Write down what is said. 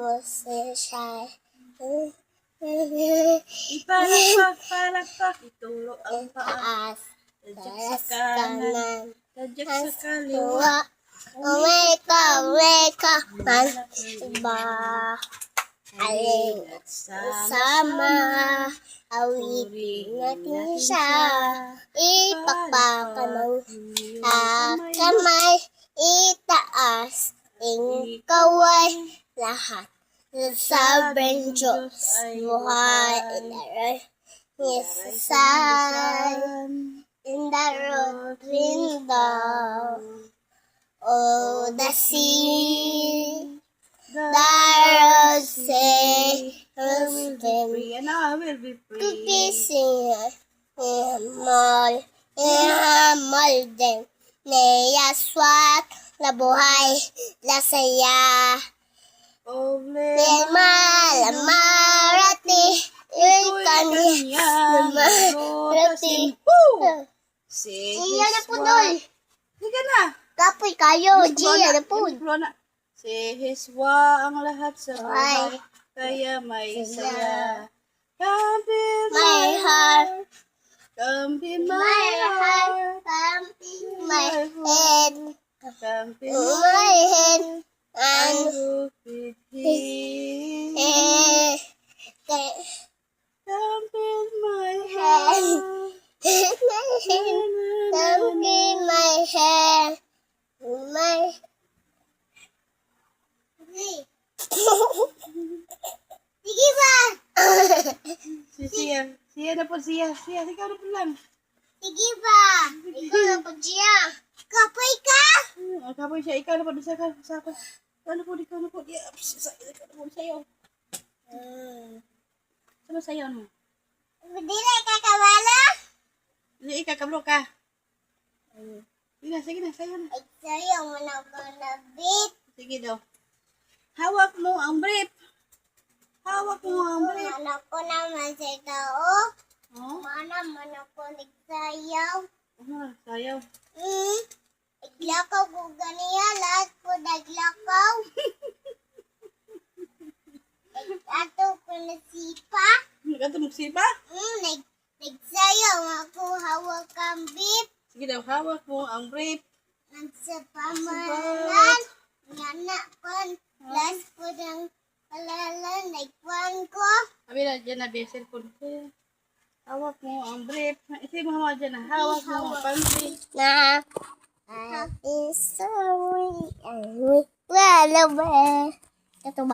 musisya. Ipalakpak, itulo ang paa. Taas, Tadyak sa taas kanan, kanan, tadyak taas sa kaliwa. Umeka, man, iba. Aling at sama, awitin natin siya. Ipakpakan ng kamay, itaas, kaway, lahat. Sabing Diyos, buhay, inaray, nisasan, indarot rin daw. Oh, the sea, the sea, I will be free, and I will be to free. kissing, ihamal din, niyaswat, na buhay, na saya. Oh, Marati, kanya, marati. Iya na po doon. Sige na. Kapoy kayo, Gia na po. Sehiswa ang lahat sa buhay, kaya may saya. Come be My heart, come be my heart, my head, come be my head, I and will be here. Come be my heart. my hair, my Sige ba? Siya na po, siya, ikaw na po lang. Sige ba? Ikaw na po siya. Kapoy ka? Kapoy siya, ikaw na po, sa akin. Ikaw na po, ikaw na po. Ikaw na po, sayaw. Ano sayaw mo? Dili ka kabalo? Hindi, ikakablo ka. Sige na, sayaw na. Sayaw mo na ko na beat. Sige daw. Hawak mo ang brief. Hawak mo ang brief. Mana ko naman sa tao. Oh? Mana ko nagsayaw. Sayaw. Iglakaw ko ganiya. Lahat ko naglakaw. Ato ko nasipa. Nagkanto magsipa? Nagsayaw ako hawak ang beat. Sige daw, hawak mo ang brief. Sa pamalan. Ngana kon. Last ko ng palalan. Nagkuhan ko. Sabi na, dyan na, cellphone ko. Hawak mo ang brief. Isi mo hawa dyan na, hawak mo ang pang-brief. Na. Is sorry. Wala ba? Ito ba?